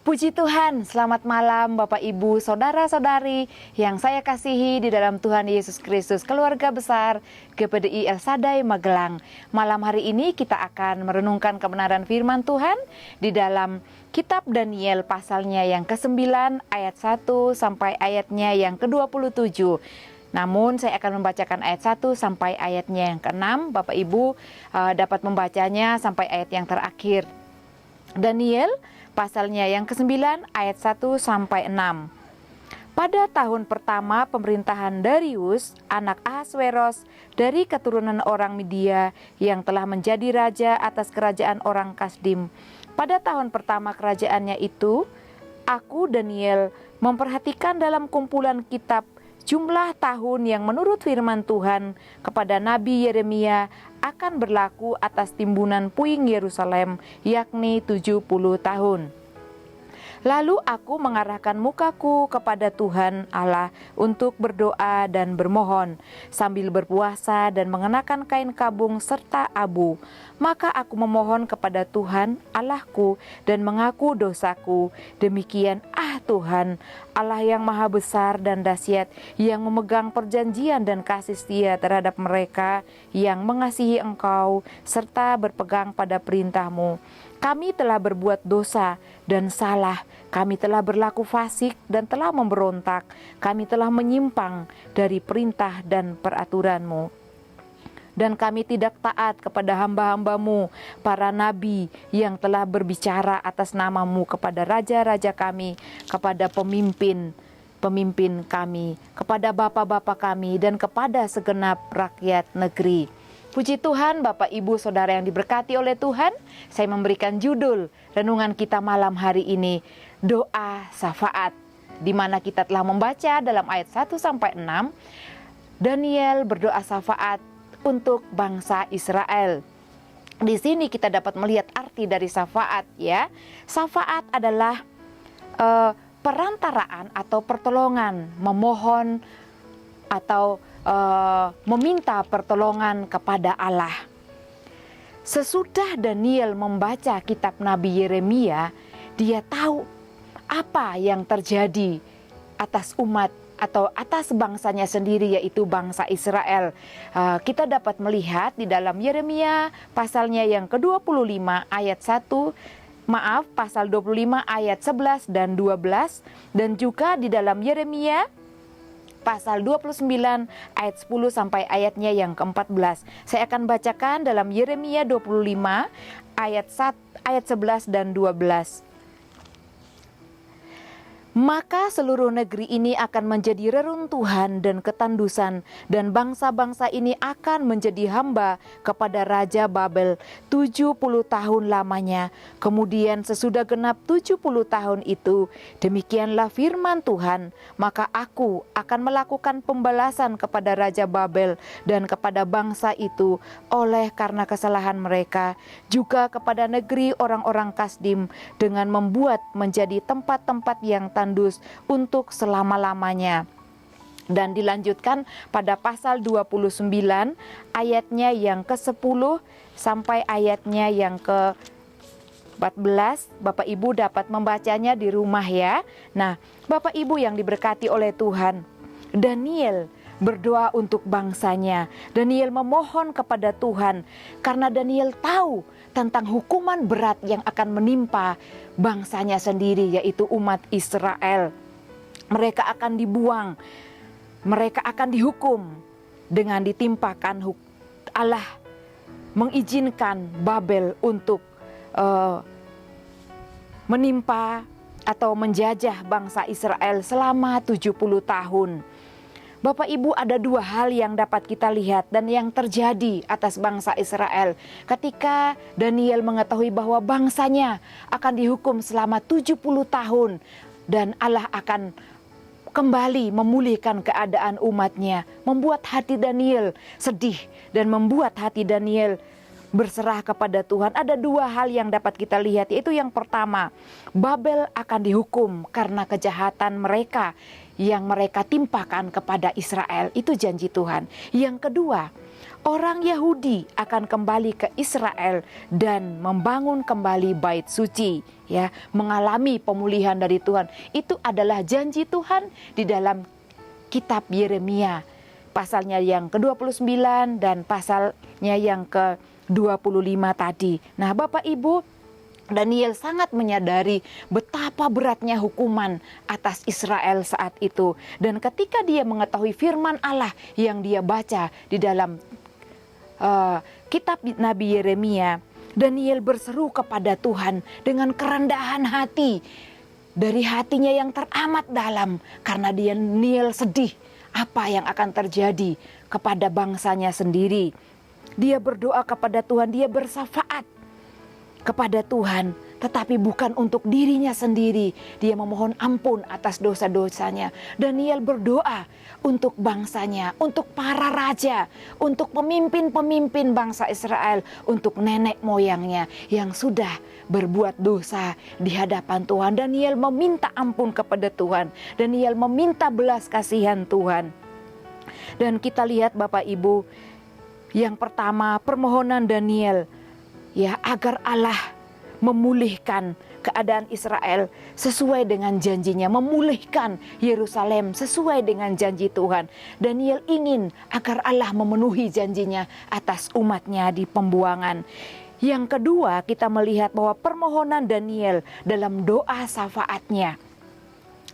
Puji Tuhan, selamat malam Bapak Ibu, Saudara-saudari yang saya kasihi di dalam Tuhan Yesus Kristus, keluarga besar GPDI El Shaddai Magelang. Malam hari ini kita akan merenungkan kebenaran firman Tuhan di dalam kitab Daniel pasalnya yang ke-9 ayat 1 sampai ayatnya yang ke-27. Namun saya akan membacakan ayat 1 sampai ayatnya yang ke-6. Bapak Ibu dapat membacanya sampai ayat yang terakhir. Daniel pasalnya yang ke-9 ayat 1 sampai 6. Pada tahun pertama pemerintahan Darius, anak Ahasweros dari keturunan orang Media yang telah menjadi raja atas kerajaan orang Kasdim. Pada tahun pertama kerajaannya itu, aku Daniel memperhatikan dalam kumpulan kitab jumlah tahun yang menurut firman Tuhan kepada Nabi Yeremia akan berlaku atas timbunan puing Yerusalem, yakni 70 tahun. Lalu aku mengarahkan mukaku kepada Tuhan Allah untuk berdoa dan bermohon, sambil berpuasa dan mengenakan kain kabung serta abu. Maka aku memohon kepada Tuhan Allahku dan mengaku dosaku. Demikian, Tuhan, Allah yang maha besar dan dahsyat, yang memegang perjanjian dan kasih setia terhadap mereka yang mengasihi Engkau, serta berpegang pada perintah-Mu. Kami telah berbuat dosa dan salah, kami telah berlaku fasik dan telah memberontak, kami telah menyimpang dari perintah dan peraturan-Mu. Dan kami tidak taat kepada hamba-hamba-Mu, para nabi yang telah berbicara atas nama-Mu kepada raja-raja kami, kepada pemimpin kami, kepada bapa-bapa kami, dan kepada segenap rakyat negeri. Puji Tuhan, Bapak Ibu Saudara yang diberkati oleh Tuhan, saya memberikan judul renungan kita malam hari ini, Doa Syafaat, di mana kita telah membaca dalam ayat 1 sampai 6, Daniel berdoa syafaat untuk bangsa Israel. Di sini kita dapat melihat arti dari syafaat, ya. Syafaat adalah perantaraan atau pertolongan, memohon atau meminta pertolongan kepada Allah. Sesudah Daniel membaca kitab Nabi Yeremia, dia tahu apa yang terjadi atas umat atau atas bangsanya sendiri, yaitu bangsa Israel. Kita dapat melihat di dalam Yeremia pasalnya yang ke-25 ayat 1, pasal 25 ayat 11 dan 12, dan juga di dalam Yeremia pasal 29 ayat 10 sampai ayatnya yang ke-14. Saya akan bacakan dalam Yeremia 25 ayat 11 dan 12. Maka seluruh negeri ini akan menjadi reruntuhan dan ketandusan, dan bangsa-bangsa ini akan menjadi hamba kepada Raja Babel 70 tahun lamanya. Kemudian sesudah genap 70 tahun itu, demikianlah firman Tuhan, maka aku akan melakukan pembalasan kepada Raja Babel dan kepada bangsa itu oleh karena kesalahan mereka, juga kepada negeri orang-orang Kasdim dengan membuat menjadi tempat-tempat yang tandus untuk selama-lamanya. Dan dilanjutkan pada pasal 29 ayatnya yang ke-10 sampai ayatnya yang ke-14. Bapak Ibu dapat membacanya di rumah, ya. Nah, Bapak Ibu yang diberkati oleh Tuhan, Daniel berdoa untuk bangsanya. Daniel memohon kepada Tuhan karena Daniel tahu tentang hukuman berat yang akan menimpa bangsanya sendiri, yaitu umat Israel. Mereka akan dibuang, mereka akan dihukum dengan ditimpakan Allah mengizinkan Babel untuk menimpa atau menjajah bangsa Israel selama 70 tahun. Bapak Ibu, ada dua hal yang dapat kita lihat dan yang terjadi atas bangsa Israel ketika Daniel mengetahui bahwa bangsanya akan dihukum selama 70 tahun dan Allah akan kembali memulihkan keadaan umatnya, membuat hati Daniel sedih dan membuat hati Daniel berserah kepada Tuhan. Ada dua hal yang dapat kita lihat, yaitu yang pertama, Babel akan dihukum karena kejahatan mereka yang mereka timpakan kepada Israel. Itu janji Tuhan. Yang kedua, orang Yahudi akan kembali ke Israel dan membangun kembali bait suci, ya, mengalami pemulihan dari Tuhan. Itu adalah janji Tuhan di dalam kitab Yeremia, pasalnya yang ke-29 dan pasalnya yang ke-25 tadi. Nah, Bapak Ibu, Daniel sangat menyadari betapa beratnya hukuman atas Israel saat itu. Dan ketika dia mengetahui firman Allah yang dia baca di dalam kitab Nabi Yeremia, Daniel berseru kepada Tuhan dengan kerendahan hati. Dari hatinya yang teramat dalam, karena Daniel sedih apa yang akan terjadi kepada bangsanya sendiri. Dia berdoa kepada Tuhan, dia bersyafat kepada Tuhan, tetapi bukan untuk dirinya sendiri. Dia memohon ampun atas dosa-dosanya. Daniel berdoa untuk bangsanya, untuk para raja, untuk pemimpin-pemimpin bangsa Israel, untuk nenek moyangnya yang sudah berbuat dosa di hadapan Tuhan. Daniel meminta ampun kepada Tuhan. Daniel meminta belas kasihan Tuhan. Dan kita lihat Bapak Ibu, yang pertama permohonan Daniel, ya, agar Allah memulihkan keadaan Israel sesuai dengan janjinya, memulihkan Yerusalem sesuai dengan janji Tuhan. Daniel ingin agar Allah memenuhi janjinya atas umatnya di pembuangan. Yang kedua, kita melihat bahwa permohonan Daniel dalam doa syafaatnya,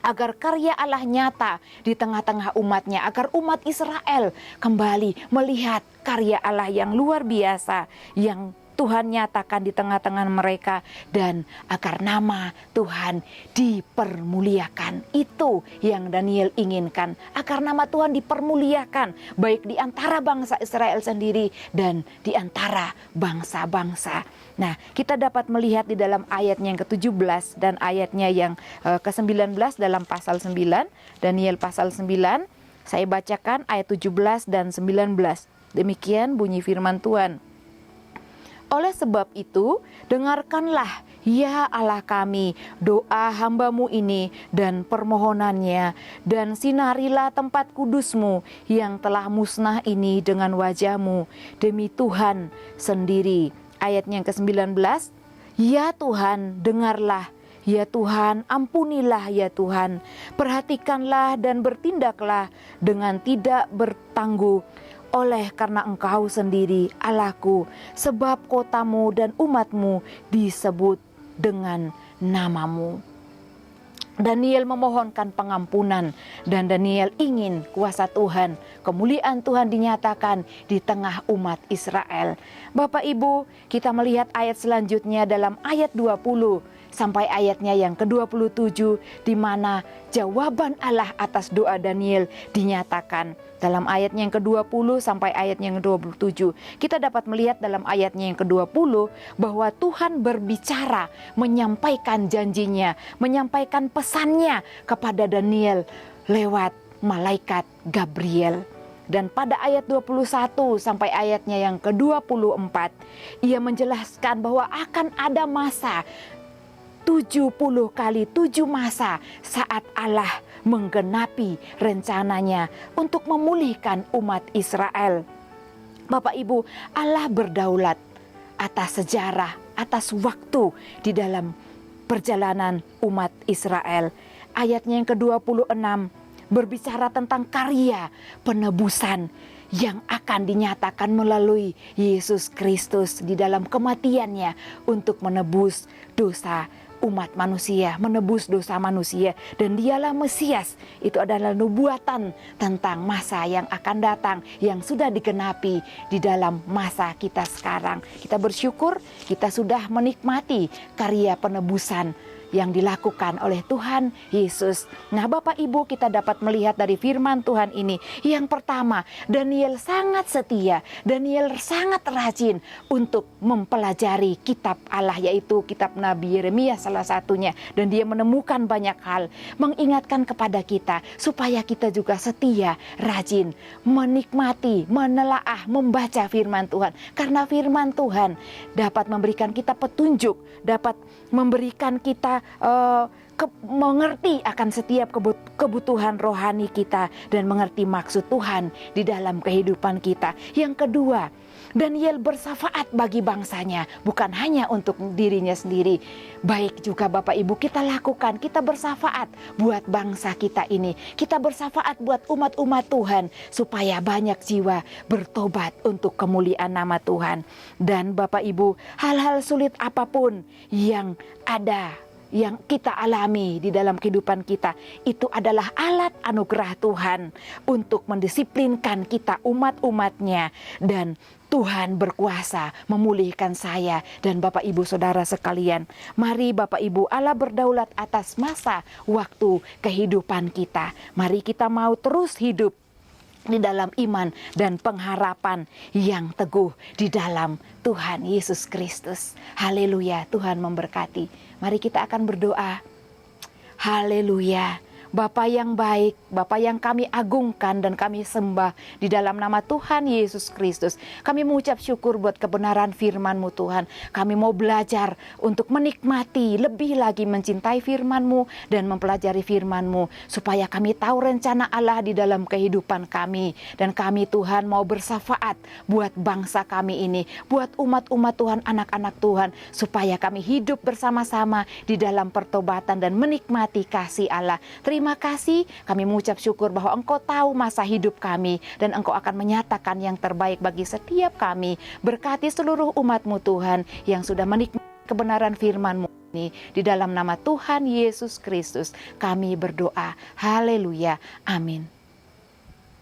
agar karya Allah nyata di tengah-tengah umatnya, agar umat Israel kembali melihat karya Allah yang luar biasa yang Tuhan nyatakan di tengah-tengah mereka, dan agar nama Tuhan dipermuliakan. Itu yang Daniel inginkan, agar nama Tuhan dipermuliakan baik di antara bangsa Israel sendiri dan di antara bangsa-bangsa. Nah, kita dapat melihat di dalam ayatnya yang ke-17 dan ayatnya yang ke-19 dalam pasal 9, Daniel pasal 9. Saya bacakan ayat 17 dan 19. Demikian bunyi firman Tuhan. Oleh sebab itu, dengarkanlah ya Allah kami doa hamba-Mu ini dan permohonannya, dan sinarilah tempat kudus-Mu yang telah musnah ini dengan wajah-Mu demi Tuhan sendiri. Ayat yang ke-19, ya Tuhan dengarlah, ya Tuhan ampunilah, ya Tuhan perhatikanlah dan bertindaklah dengan tidak bertangguh oleh karena Engkau sendiri Allahku, sebab kotamu dan umatmu disebut dengan namamu. Daniel memohonkan pengampunan, dan Daniel ingin kuasa Tuhan, kemuliaan Tuhan dinyatakan di tengah umat Israel. Bapak Ibu, kita melihat ayat selanjutnya dalam ayat 20 sampai ayatnya yang ke-27, di mana jawaban Allah atas doa Daniel dinyatakan. Dalam ayatnya yang ke-20 sampai ayatnya yang ke-27, kita dapat melihat dalam ayatnya yang ke-20 bahwa Tuhan berbicara, menyampaikan janjinya, menyampaikan pesannya kepada Daniel lewat malaikat Gabriel. Dan pada ayat 21 sampai ayatnya yang ke-24, ia menjelaskan bahwa akan ada masa 70 kali 7 masa saat Allah menggenapi rencananya untuk memulihkan umat Israel. Bapak Ibu, Allah berdaulat atas sejarah, atas waktu di dalam perjalanan umat Israel. Ayatnya yang ke-26 berbicara tentang karya penebusan yang akan dinyatakan melalui Yesus Kristus di dalam kematiannya untuk menebus dosa umat manusia, menebus dosa manusia, dan dialah Mesias. Itu adalah nubuatan tentang masa yang akan datang, yang sudah digenapi di dalam masa kita sekarang. Kita bersyukur kita sudah menikmati karya penebusan yang dilakukan oleh Tuhan Yesus. Nah, Bapak Ibu, kita dapat melihat dari firman Tuhan ini. Yang pertama, Daniel sangat setia, Daniel sangat rajin untuk mempelajari kitab Allah, yaitu kitab Nabi Yeremia salah satunya. Dan dia menemukan banyak hal, mengingatkan kepada kita supaya kita juga setia, rajin, menikmati, menelaah, membaca firman Tuhan. Karena firman Tuhan dapat memberikan kita petunjuk, dapat memberikan kita mengerti akan setiap kebutuhan rohani kita dan mengerti maksud Tuhan di dalam kehidupan kita. Yang kedua, Daniel bersafaat bagi bangsanya, bukan hanya untuk dirinya sendiri. Baik juga Bapak Ibu kita lakukan, kita bersafaat buat bangsa kita ini. Kita bersafaat buat umat-umat Tuhan supaya banyak jiwa bertobat untuk kemuliaan nama Tuhan. Dan Bapak Ibu, hal-hal sulit apapun yang ada, yang kita alami di dalam kehidupan kita, itu adalah alat anugerah Tuhan untuk mendisiplinkan kita umat-umatnya. Dan Tuhan berkuasa memulihkan saya dan Bapak Ibu Saudara sekalian. Mari Bapak Ibu, Allah berdaulat atas masa waktu kehidupan kita. Mari kita mau terus hidup di dalam iman dan pengharapan yang teguh di dalam Tuhan Yesus Kristus. Haleluya, Tuhan memberkati. Mari kita akan berdoa. Haleluya. Bapa yang baik, Bapa yang kami agungkan dan kami sembah di dalam nama Tuhan Yesus Kristus. Kami mengucap syukur buat kebenaran firman-Mu Tuhan. Kami mau belajar untuk menikmati, lebih lagi mencintai firman-Mu dan mempelajari firman-Mu, supaya kami tahu rencana Allah di dalam kehidupan kami. Dan kami Tuhan mau bersafaat buat bangsa kami ini, buat umat-umat Tuhan, anak-anak Tuhan, supaya kami hidup bersama-sama di dalam pertobatan dan menikmati kasih Allah. Terima kasih, kami mengucap syukur bahwa Engkau tahu masa hidup kami dan Engkau akan menyatakan yang terbaik bagi setiap kami. Berkati seluruh umat-Mu Tuhan yang sudah menikmati kebenaran firman-Mu ini. Di dalam nama Tuhan Yesus Kristus kami berdoa. Haleluya. Amin.